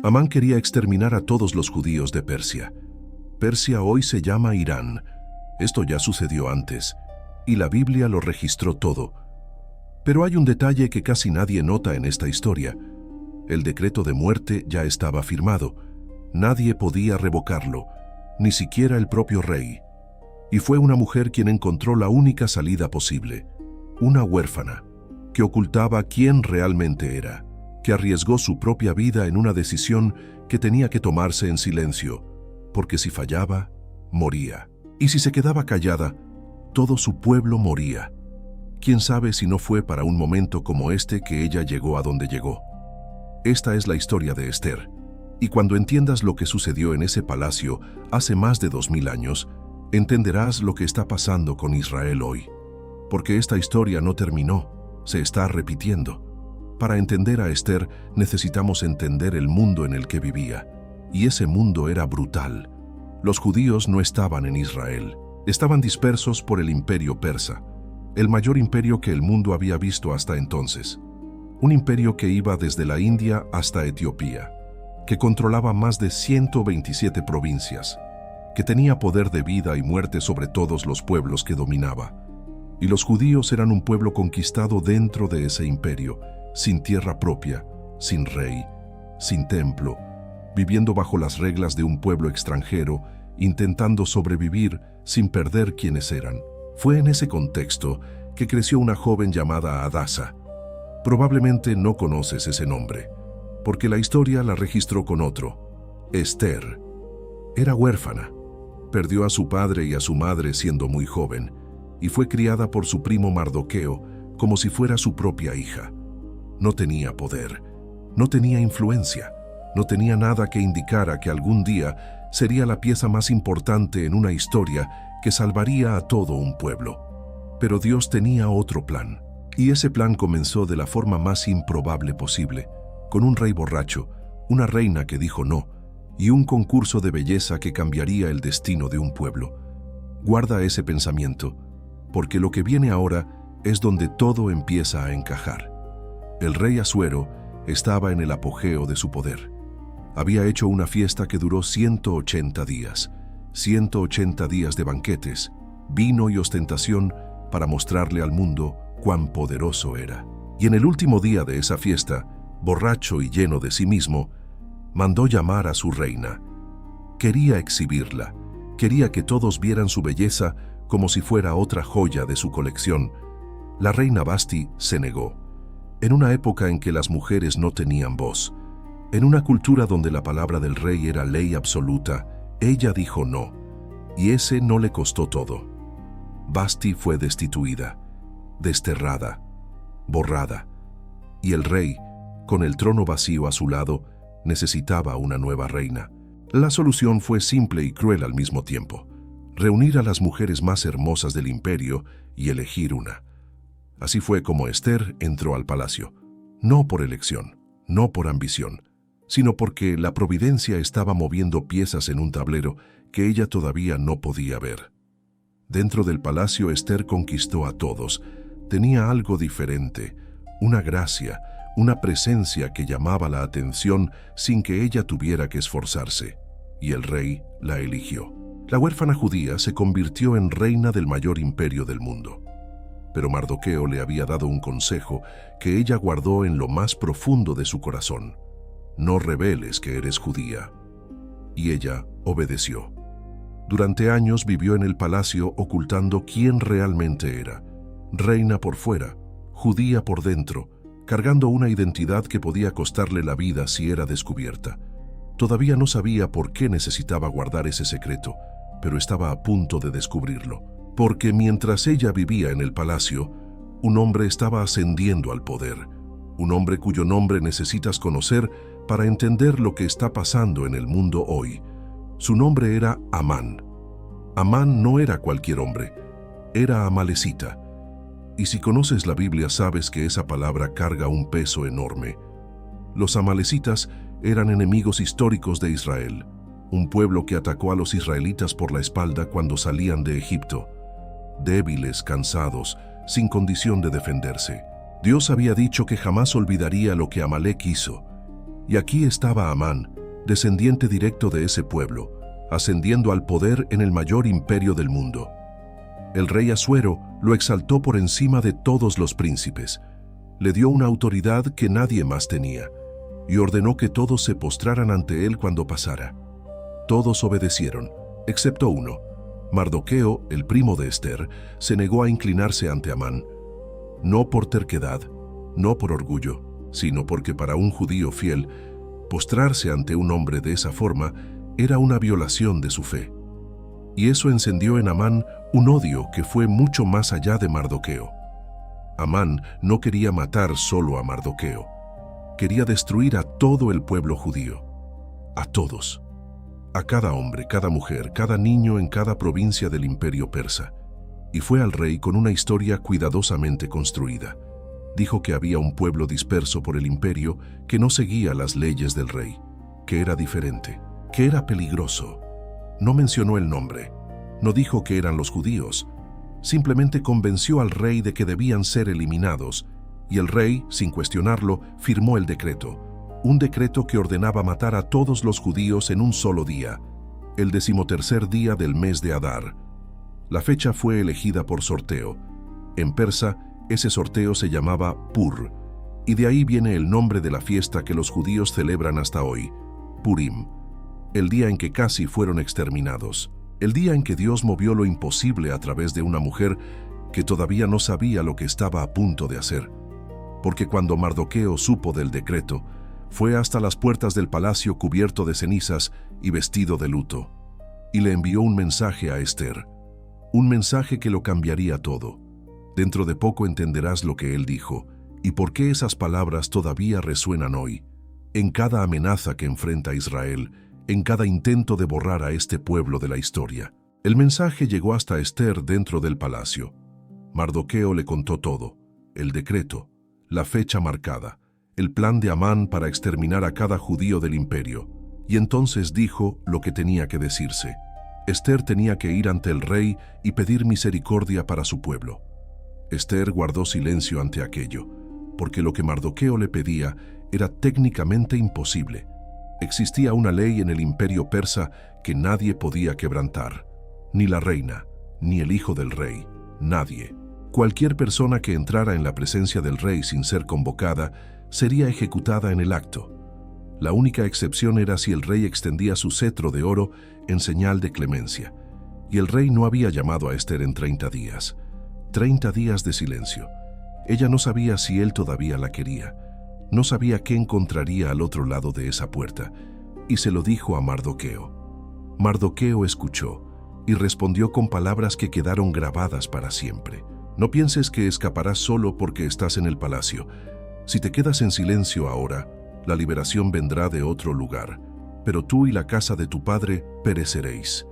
Amán quería exterminar a todos los judíos de Persia. Persia hoy se llama Irán. Esto ya sucedió antes, y la Biblia lo registró todo. Pero hay un detalle que casi nadie nota en esta historia. El decreto de muerte ya estaba firmado. Nadie podía revocarlo, ni siquiera el propio rey. Y fue una mujer quien encontró la única salida posible. Una huérfana, que ocultaba quién realmente era, que arriesgó su propia vida en una decisión que tenía que tomarse en silencio, porque si fallaba, moría. Y si se quedaba callada, todo su pueblo moría. ¿Quién sabe si no fue para un momento como este que ella llegó a donde llegó? Esta es la historia de Esther. Y cuando entiendas lo que sucedió en ese palacio hace más de 2000 años, entenderás lo que está pasando con Israel hoy. Porque esta historia no terminó, se está repitiendo. Para entender a Esther necesitamos entender el mundo en el que vivía. Y ese mundo era brutal. Los judíos no estaban en Israel, estaban dispersos por el imperio persa, el mayor imperio que el mundo había visto hasta entonces. Un imperio que iba desde la India hasta Etiopía, que controlaba más de 127 provincias, que tenía poder de vida y muerte sobre todos los pueblos que dominaba. Y los judíos eran un pueblo conquistado dentro de ese imperio, sin tierra propia, sin rey, sin templo, viviendo bajo las reglas de un pueblo extranjero, intentando sobrevivir sin perder quienes eran. Fue en ese contexto que creció una joven llamada Hadasa. Probablemente no conoces ese nombre, porque la historia la registró con otro, Esther. Era huérfana, perdió a su padre y a su madre siendo muy joven, y fue criada por su primo Mardoqueo como si fuera su propia hija. No tenía poder, no tenía influencia, no tenía nada que indicara que algún día sería la pieza más importante en una historia que salvaría a todo un pueblo. Pero Dios tenía otro plan, y ese plan comenzó de la forma más improbable posible, con un rey borracho, una reina que dijo no, y un concurso de belleza que cambiaría el destino de un pueblo. Guarda ese pensamiento, porque lo que viene ahora es donde todo empieza a encajar. El rey Asuero estaba en el apogeo de su poder. Había hecho una fiesta que duró 180 días, 180 días de banquetes, vino y ostentación para mostrarle al mundo cuán poderoso era. Y en el último día de esa fiesta, borracho y lleno de sí mismo, mandó llamar a su reina. Quería exhibirla, quería que todos vieran su belleza como si fuera otra joya de su colección. La reina Vasti se negó. En una época en que las mujeres no tenían voz, en una cultura donde la palabra del rey era ley absoluta, ella dijo no, y ese no le costó todo. Vasti fue destituida, desterrada, borrada, y el rey, con el trono vacío a su lado, necesitaba una nueva reina. La solución fue simple y cruel al mismo tiempo: reunir a las mujeres más hermosas del imperio y elegir una. Así fue como Esther entró al palacio, no por elección, no por ambición, sino porque la providencia estaba moviendo piezas en un tablero que ella todavía no podía ver. Dentro del palacio Esther conquistó a todos. Tenía algo diferente, una gracia, una presencia que llamaba la atención sin que ella tuviera que esforzarse, y el rey la eligió. La huérfana judía se convirtió en reina del mayor imperio del mundo. Pero Mardoqueo le había dado un consejo que ella guardó en lo más profundo de su corazón: no reveles que eres judía. Y ella obedeció. Durante años vivió en el palacio ocultando quién realmente era, reina por fuera, judía por dentro, cargando una identidad que podía costarle la vida si era descubierta. Todavía no sabía por qué necesitaba guardar ese secreto, pero estaba a punto de descubrirlo, porque mientras ella vivía en el palacio, un hombre estaba ascendiendo al poder, un hombre cuyo nombre necesitas conocer para entender lo que está pasando en el mundo hoy. Su nombre era Amán. Amán no era cualquier hombre, era amalecita. Y si conoces la Biblia sabes que esa palabra carga un peso enorme. Los amalecitas eran enemigos históricos de Israel, un pueblo que atacó a los israelitas por la espalda cuando salían de Egipto. Débiles, cansados, sin condición de defenderse. Dios había dicho que jamás olvidaría lo que Amalek hizo, Y aquí estaba Amán, descendiente directo de ese pueblo, ascendiendo al poder en el mayor imperio del mundo. El rey Asuero lo exaltó por encima de todos los príncipes, le dio una autoridad que nadie más tenía, y ordenó que todos se postraran ante él cuando pasara. Todos obedecieron, excepto uno. Mardoqueo, el primo de Esther, se negó a inclinarse ante Amán, no por terquedad, no por orgullo, sino porque para un judío fiel, postrarse ante un hombre de esa forma era una violación de su fe. Y eso encendió en Amán un odio que fue mucho más allá de Mardoqueo. Amán no quería matar solo a Mardoqueo, quería destruir a todo el pueblo judío, a todos, a cada hombre, cada mujer, cada niño en cada provincia del imperio persa. Y fue al rey con una historia cuidadosamente construida. Dijo que había un pueblo disperso por el imperio que no seguía las leyes del rey, que era diferente, que era peligroso. No mencionó el nombre, no dijo que eran los judíos, simplemente convenció al rey de que debían ser eliminados, y el rey, sin cuestionarlo, firmó el decreto, un decreto que ordenaba matar a todos los judíos en un solo día, el 13º día del mes de Adar. La fecha fue elegida por sorteo. En persa, ese sorteo se llamaba Pur, y de ahí viene el nombre de la fiesta que los judíos celebran hasta hoy, Purim, el día en que casi fueron exterminados, el día en que Dios movió lo imposible a través de una mujer que todavía no sabía lo que estaba a punto de hacer. Porque cuando Mardoqueo supo del decreto, fue hasta las puertas del palacio cubierto de cenizas y vestido de luto, y le envió un mensaje a Esther, un mensaje que lo cambiaría todo. Dentro de poco entenderás lo que él dijo y por qué esas palabras todavía resuenan hoy, en cada amenaza que enfrenta Israel, en cada intento de borrar a este pueblo de la historia. El mensaje llegó hasta Esther dentro del palacio. Mardoqueo le contó todo, el decreto, la fecha marcada, el plan de Amán para exterminar a cada judío del imperio, y entonces dijo lo que tenía que decirse. Esther tenía que ir ante el rey y pedir misericordia para su pueblo. Esther guardó silencio ante aquello, porque lo que Mardoqueo le pedía era técnicamente imposible. Existía una ley en el imperio persa que nadie podía quebrantar, ni la reina, ni el hijo del rey, nadie. Cualquier persona que entrara en la presencia del rey sin ser convocada sería ejecutada en el acto. La única excepción era si el rey extendía su cetro de oro en señal de clemencia, y el rey no había llamado a Esther en 30 días. 30 días de silencio. Ella no sabía si él todavía la quería, no sabía qué encontraría al otro lado de esa puerta, y se lo dijo a Mardoqueo. Mardoqueo escuchó y respondió con palabras que quedaron grabadas para siempre. No pienses que escaparás solo porque estás en el palacio. Si te quedas en silencio ahora, la liberación vendrá de otro lugar, pero tú y la casa de tu padre pereceréis.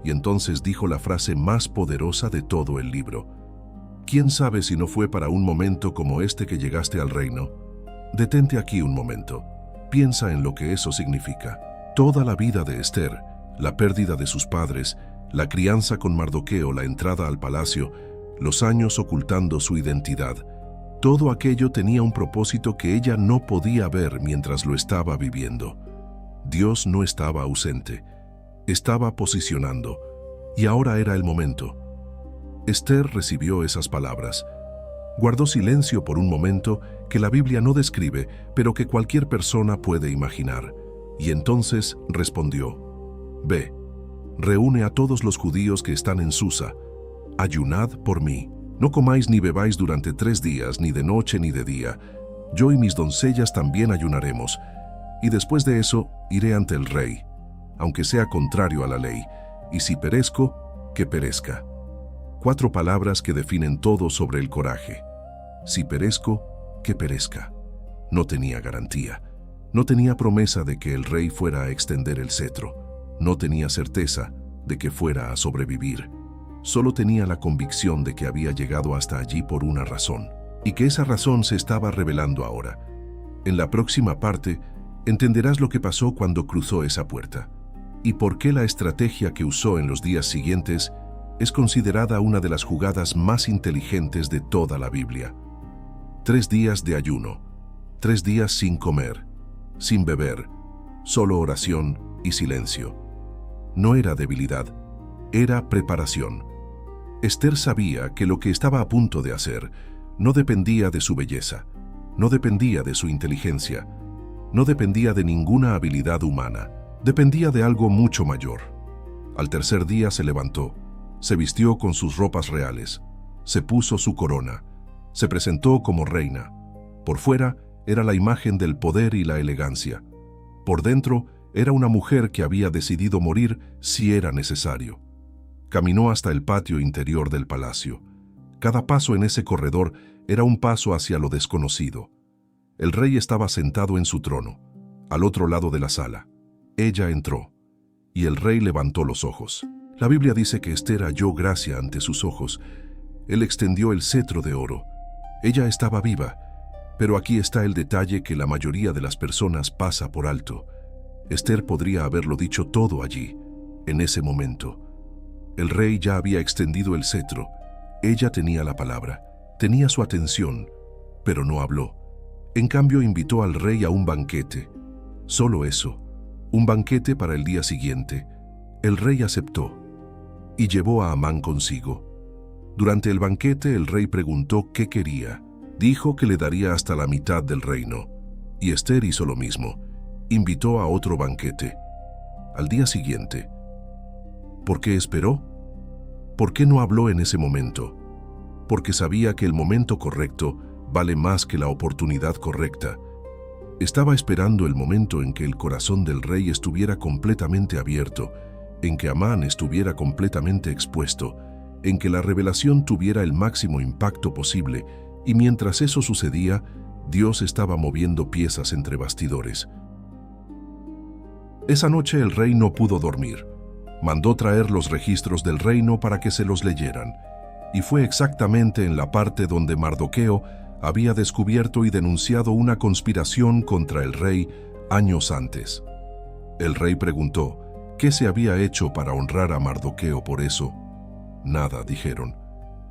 Y entonces dijo la frase más poderosa de todo el libro. ¿Quién sabe si no fue para un momento como este que llegaste al reino? Detente aquí un momento. Piensa en lo que eso significa. Toda la vida de Esther, la pérdida de sus padres, la crianza con Mardoqueo, la entrada al palacio, los años ocultando su identidad, todo aquello tenía un propósito que ella no podía ver mientras lo estaba viviendo. Dios no estaba ausente, estaba posicionando, y ahora era el momento. Esther recibió esas palabras. Guardó silencio por un momento que la Biblia no describe, pero que cualquier persona puede imaginar, y entonces respondió: Ve, reúne a todos los judíos que están en Susa, ayunad por mí. No comáis ni bebáis durante 3 días, ni de noche ni de día. Yo y mis doncellas también ayunaremos, y después de eso iré ante el rey, aunque sea contrario a la ley, y si perezco, que perezca. 4 palabras que definen todo sobre el coraje. Si perezco, que perezca. No tenía garantía. No tenía promesa de que el rey fuera a extender el cetro. No tenía certeza de que fuera a sobrevivir. Solo tenía la convicción de que había llegado hasta allí por una razón, y que esa razón se estaba revelando ahora. En la próxima parte, entenderás lo que pasó cuando cruzó esa puerta, y por qué la estrategia que usó en los días siguientes es considerada una de las jugadas más inteligentes de toda la Biblia. 3 días de ayuno, 3 días sin comer, sin beber, solo oración y silencio. No era debilidad, era preparación. Esther sabía que lo que estaba a punto de hacer no dependía de su belleza, no dependía de su inteligencia, no dependía de ninguna habilidad humana, dependía de algo mucho mayor. Al tercer día se levantó, se vistió con sus ropas reales, se puso su corona, se presentó como reina. Por fuera era la imagen del poder y la elegancia. Por dentro era una mujer que había decidido morir si era necesario. Caminó hasta el patio interior del palacio. Cada paso en ese corredor era un paso hacia lo desconocido. El rey estaba sentado en su trono, al otro lado de la sala. Ella entró, y el rey levantó los ojos. La Biblia dice que Esther halló gracia ante sus ojos. Él extendió el cetro de oro. Ella estaba viva, pero aquí está el detalle que la mayoría de las personas pasa por alto. Esther podría haberlo dicho todo allí, en ese momento. El rey ya había extendido el cetro. Ella tenía la palabra, tenía su atención, pero no habló. En cambio, invitó al rey a un banquete. Solo eso, un banquete para el día siguiente. El rey aceptó y llevó a Amán consigo. Durante el banquete, el rey preguntó qué quería. Dijo que le daría hasta la mitad del reino, y Esther hizo lo mismo. Invitó a otro banquete. Al día siguiente, ¿por qué esperó? ¿Por qué no habló en ese momento? Porque sabía que el momento correcto vale más que la oportunidad correcta. Estaba esperando el momento en que el corazón del rey estuviera completamente abierto, en que Amán estuviera completamente expuesto, en que la revelación tuviera el máximo impacto posible, y mientras eso sucedía, Dios estaba moviendo piezas entre bastidores. Esa noche el rey no pudo dormir. Mandó traer los registros del reino para que se los leyeran, y fue exactamente en la parte donde Mardoqueo había descubierto y denunciado una conspiración contra el rey años antes. El rey preguntó, ¿qué se había hecho para honrar a Mardoqueo por eso? Nada, dijeron.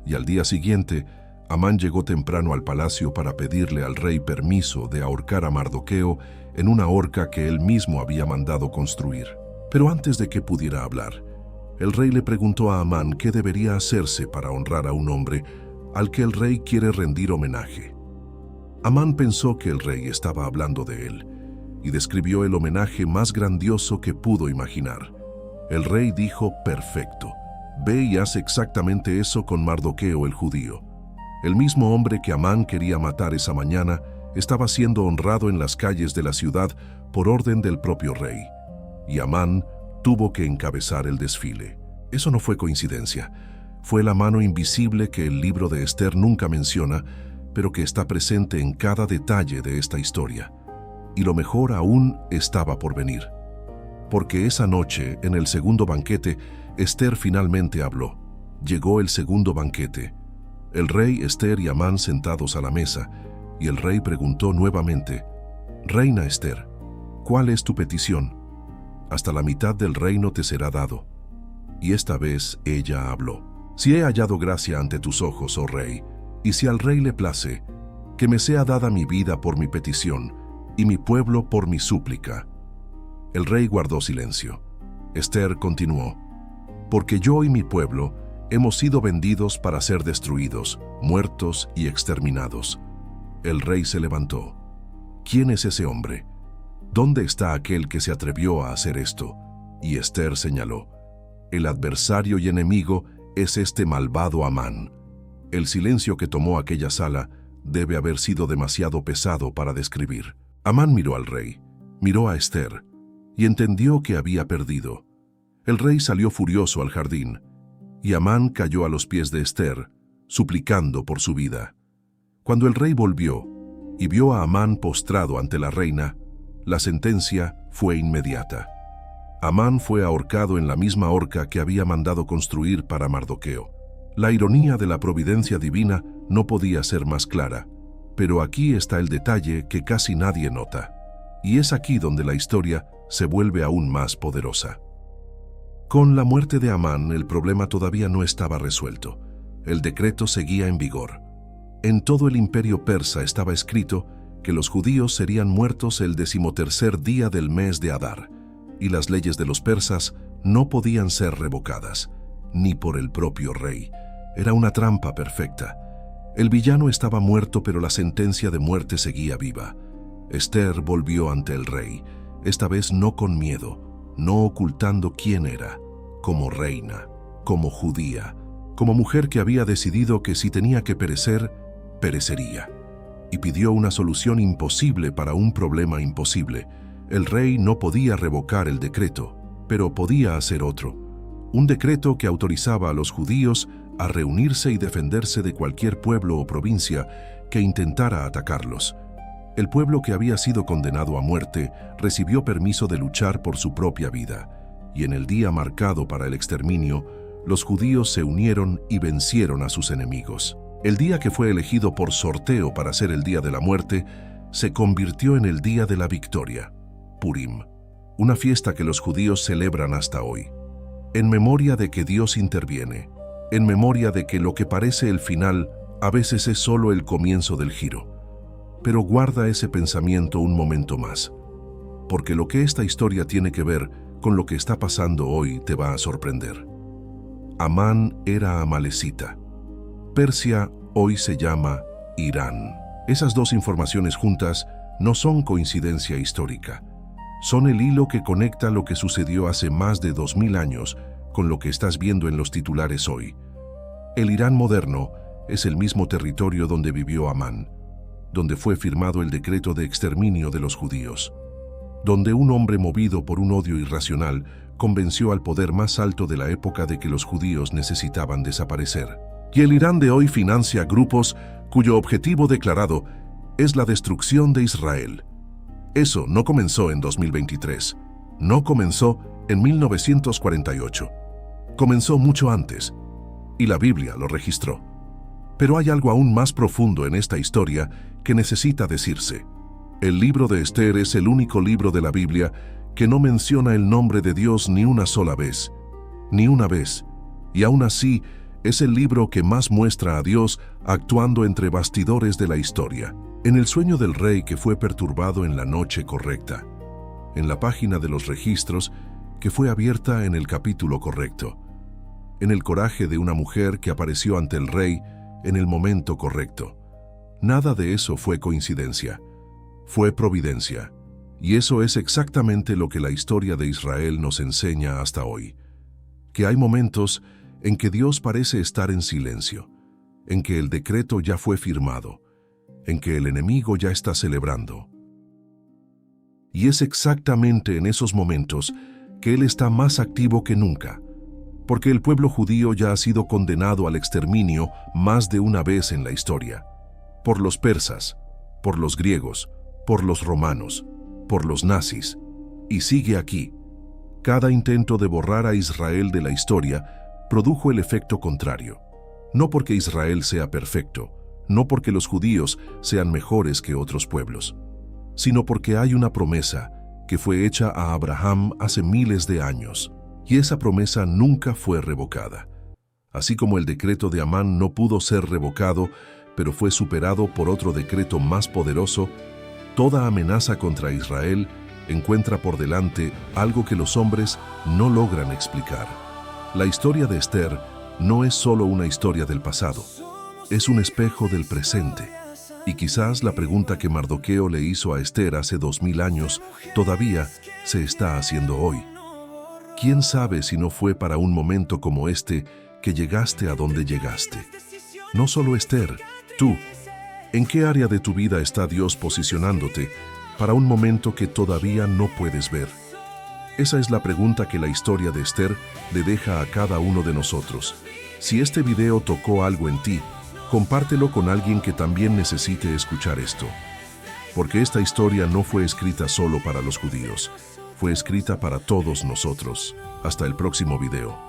Y al día siguiente, Amán llegó temprano al palacio para pedirle al rey permiso de ahorcar a Mardoqueo en una horca que él mismo había mandado construir. Pero antes de que pudiera hablar, el rey le preguntó a Amán qué debería hacerse para honrar a un hombre al que el rey quiere rendir homenaje. Amán pensó que el rey estaba hablando de él y describió el homenaje más grandioso que pudo imaginar. El rey dijo, perfecto, ve y haz exactamente eso con Mardoqueo el judío. El mismo hombre que Amán quería matar esa mañana estaba siendo honrado en las calles de la ciudad por orden del propio rey, y Amán tuvo que encabezar el desfile. Eso no fue coincidencia. Fue la mano invisible que el libro de Esther nunca menciona, pero que está presente en cada detalle de esta historia. Y lo mejor aún estaba por venir. Porque esa noche, en el segundo banquete, Esther finalmente habló. Llegó el segundo banquete. El rey, Esther y Amán sentados a la mesa, y el rey preguntó nuevamente, «Reina Esther, ¿cuál es tu petición? Hasta la mitad del reino te será dado». Y esta vez ella habló. «Si he hallado gracia ante tus ojos, oh rey, y si al rey le place, que me sea dada mi vida por mi petición, y mi pueblo por mi súplica». El rey guardó silencio. Esther continuó, «Porque yo y mi pueblo hemos sido vendidos para ser destruidos, muertos y exterminados». El rey se levantó. «¿Quién es ese hombre? ¿Dónde está aquel que se atrevió a hacer esto?». Y Esther señaló, «El adversario y enemigo es este malvado Amán». El silencio que tomó aquella sala debe haber sido demasiado pesado para describir. Amán miró al rey, miró a Esther, y entendió que había perdido. El rey salió furioso al jardín, y Amán cayó a los pies de Esther, suplicando por su vida. Cuando el rey volvió y vio a Amán postrado ante la reina, la sentencia fue inmediata. Amán fue ahorcado en la misma horca que había mandado construir para Mardoqueo. La ironía de la providencia divina no podía ser más clara, pero aquí está el detalle que casi nadie nota, y es aquí donde la historia se vuelve aún más poderosa. Con la muerte de Amán, el problema todavía no estaba resuelto. El decreto seguía en vigor. En todo el imperio persa estaba escrito que los judíos serían muertos el 13º día del mes de Adar, y las leyes de los persas no podían ser revocadas, ni por el propio rey. Era una trampa perfecta. El villano estaba muerto, pero la sentencia de muerte seguía viva. Esther volvió ante el rey, esta vez no con miedo, no ocultando quién era, como reina, como judía, como mujer que había decidido que si tenía que perecer, perecería. Y pidió una solución imposible para un problema imposible. El rey no podía revocar el decreto, pero podía hacer otro. Un decreto que autorizaba a los judíos a reunirse y defenderse de cualquier pueblo o provincia que intentara atacarlos. El pueblo que había sido condenado a muerte recibió permiso de luchar por su propia vida, y en el día marcado para el exterminio, los judíos se unieron y vencieron a sus enemigos. El día que fue elegido por sorteo para ser el día de la muerte, se convirtió en el día de la victoria, Purim, una fiesta que los judíos celebran hasta hoy, en memoria de que Dios interviene, en memoria de que lo que parece el final a veces es solo el comienzo del giro. Pero guarda ese pensamiento un momento más, porque lo que esta historia tiene que ver con lo que está pasando hoy te va a sorprender. Amán era amalecita. Persia hoy se llama Irán. Esas dos informaciones juntas no son coincidencia histórica. Son el hilo que conecta lo que sucedió hace más de 2000 años con lo que estás viendo en los titulares hoy. El Irán moderno es el mismo territorio donde vivió Amán, donde fue firmado el decreto de exterminio de los judíos, donde un hombre movido por un odio irracional convenció al poder más alto de la época de que los judíos necesitaban desaparecer. Y el Irán de hoy financia grupos cuyo objetivo declarado es la destrucción de Israel. Eso no comenzó en 2023, no comenzó en 1948, comenzó mucho antes, y la Biblia lo registró. Pero hay algo aún más profundo en esta historia que necesita decirse. El libro de Esther es el único libro de la Biblia que no menciona el nombre de Dios ni una sola vez, ni una vez, y aún así es el libro que más muestra a Dios actuando entre bastidores de la historia, en el sueño del rey que fue perturbado en la noche correcta, en la página de los registros que fue abierta en el capítulo correcto, en el coraje de una mujer que apareció ante el rey en el momento correcto. Nada de eso fue coincidencia, fue providencia. Y eso es exactamente lo que la historia de Israel nos enseña hasta hoy. Que hay momentos en que Dios parece estar en silencio, en que el decreto ya fue firmado, en que el enemigo ya está celebrando. Y es exactamente en esos momentos que Él está más activo que nunca, porque el pueblo judío ya ha sido condenado al exterminio más de una vez en la historia, por los persas, por los griegos, por los romanos, por los nazis, y sigue aquí. Cada intento de borrar a Israel de la historia produjo el efecto contrario. No porque Israel sea perfecto, no porque los judíos sean mejores que otros pueblos, sino porque hay una promesa que fue hecha a Abraham hace miles de años, y esa promesa nunca fue revocada. Así como el decreto de Amán no pudo ser revocado, pero fue superado por otro decreto más poderoso, toda amenaza contra Israel encuentra por delante algo que los hombres no logran explicar. La historia de Esther no es solo una historia del pasado, es un espejo del presente. Y quizás la pregunta que Mardoqueo le hizo a Esther hace 2000 años todavía se está haciendo hoy. ¿Quién sabe si no fue para un momento como este que llegaste a donde llegaste? No solo Esther, tú. ¿En qué área de tu vida está Dios posicionándote para un momento que todavía no puedes ver? Esa es la pregunta que la historia de Esther le deja a cada uno de nosotros. Si este video tocó algo en ti, compártelo con alguien que también necesite escuchar esto. Porque esta historia no fue escrita solo para los judíos, fue escrita para todos nosotros. Hasta el próximo video.